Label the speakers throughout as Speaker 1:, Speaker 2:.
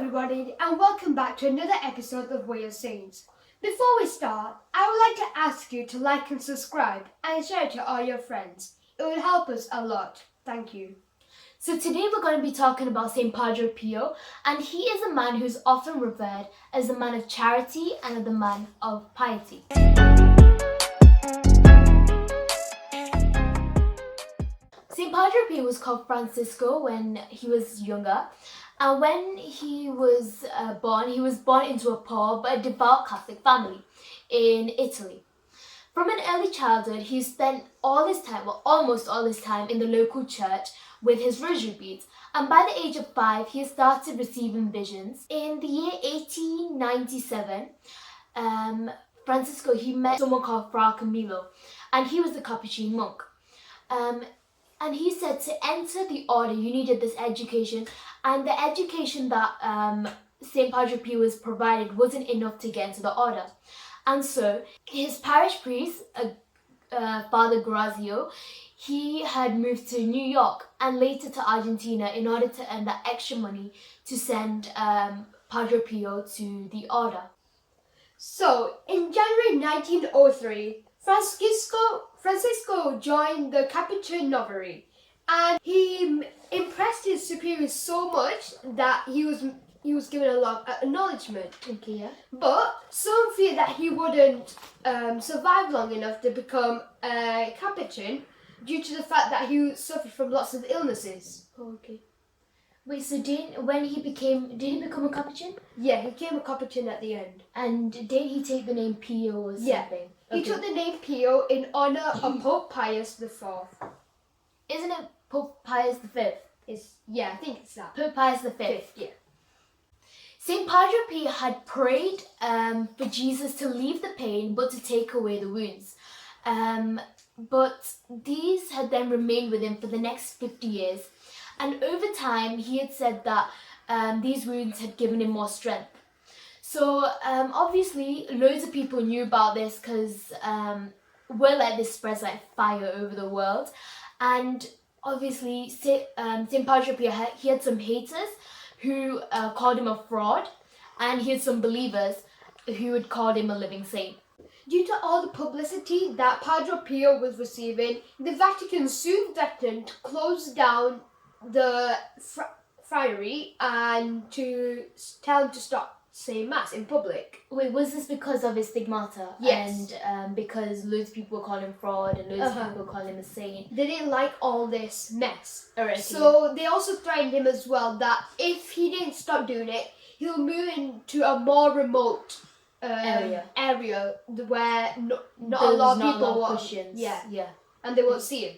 Speaker 1: everybody, and welcome back to another episode of We Are Saints. Before we start, I would like to ask you to like and subscribe and share it to all your friends. It would help us a lot. Thank you.
Speaker 2: So today we're going to be talking about Saint Padre Pio, and he is a man who's often revered as a man of charity and the man of piety. Saint Padre Pio was called Francisco when he was younger, and when he was born into a poor but a devout Catholic family in Italy. From an early childhood, he spent almost all his time in the local church with his rosary beads, and by the age of 5, he started receiving visions. In the year 1897, Francisco, he met someone called Fra Camillo, and he was a Capuchin monk. And he said to enter the order, you needed this education, and the education that St. Padre Pio was provided wasn't enough to get into the order. And so his parish priest, Father Grazio, he had moved to New York and later to Argentina in order to earn that extra money to send Padre Pio to the order.
Speaker 1: So, in January 1903, Francisco joined the Capuchin Noviary, and he impressed his superiors so much that he was given a lot of acknowledgement.
Speaker 2: Okay, yeah.
Speaker 1: But some feared that he wouldn't survive long enough to become a Capuchin due to the fact that he suffered from lots of illnesses.
Speaker 2: Oh, okay. Wait, so did he become a Capuchin?
Speaker 1: Yeah, he became a Capuchin at the end.
Speaker 2: And did he take the name Pio or something?
Speaker 1: Yeah. He took the name Pio in honour of Pope Pius IV.
Speaker 2: Isn't it Pope Pius V?
Speaker 1: I think it's that.
Speaker 2: Pope Pius V.
Speaker 1: Fifth, yeah.
Speaker 2: Saint Padre Pio had prayed for Jesus to leave the pain but to take away the wounds. But these had then remained with him for the next 50 years. And over time, he had said that these wounds had given him more strength. So obviously, loads of people knew about this because word like this spreads like fire over the world. And obviously, Saint Padre Pio, he had some haters who called him a fraud, and he had some believers who had called him a living saint.
Speaker 1: Due to all the publicity that Padre Pio was receiving, the Vatican soon threatened to close down the friary and to tell him to stop saying mass in public.
Speaker 2: Wait, was this because of his stigmata?
Speaker 1: Yes.
Speaker 2: And because loads of people call him fraud and loads of people call him a saint?
Speaker 1: They didn't like all this mess.
Speaker 2: Alright,
Speaker 1: so they also threatened him as well that if he didn't stop doing it, he'll move into a more remote area where not a lot of people will.
Speaker 2: Christians.
Speaker 1: Yeah. And they won't see him.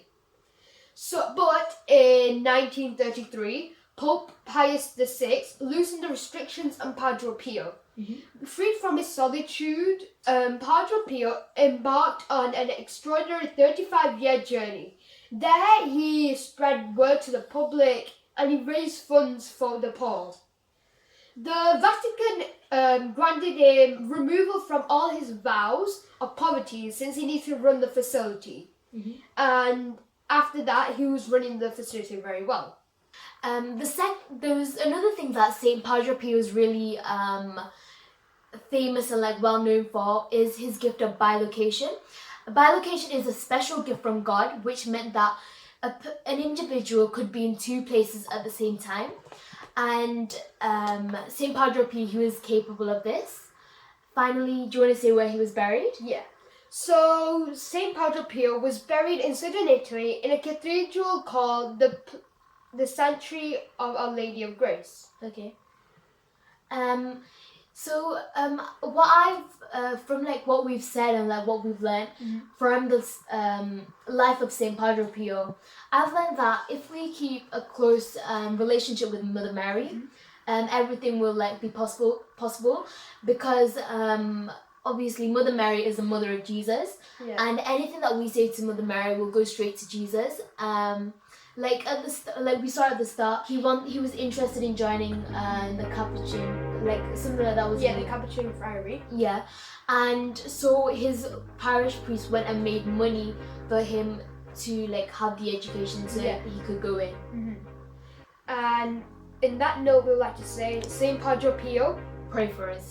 Speaker 1: So, but in 1933, Pope Pius VI loosened the restrictions on Padre Pio. Mm-hmm. Freed from his solitude, Padre Pio embarked on an extraordinary 35-year journey. There he spread word to the public and he raised funds for the poor. The Vatican granted him removal from all his vows of poverty since he needed to run the facility. Mm-hmm. And after that, he was running the facility very well.
Speaker 2: There was another thing that Saint Padre Pio is really famous and well known for is his gift of bilocation. Bilocation is a special gift from God, which meant that an individual could be in two places at the same time. And Saint Padre Pio, he was capable of this. Finally, do you want to say where he was buried?
Speaker 1: Yeah. So Saint Padre Pio was buried in southern Italy in a cathedral called the Sanctuary of Our Lady of Grace.
Speaker 2: Okay. So what I've from what we've said and what we've learned from this life of Saint Padre Pio, I've learned that if we keep a close relationship with Mother Mary, everything will be possible because obviously Mother Mary is the mother of Jesus, and anything that we say to Mother Mary will go straight to Jesus. We saw at the start, he was interested in joining the Capuchin, something like that was
Speaker 1: the Capuchin friary.
Speaker 2: Yeah, and so his parish priest went and made money for him to have the education so he could go in.
Speaker 1: And in that note, we would like to say, Saint Padre Pio,
Speaker 2: Pray for us.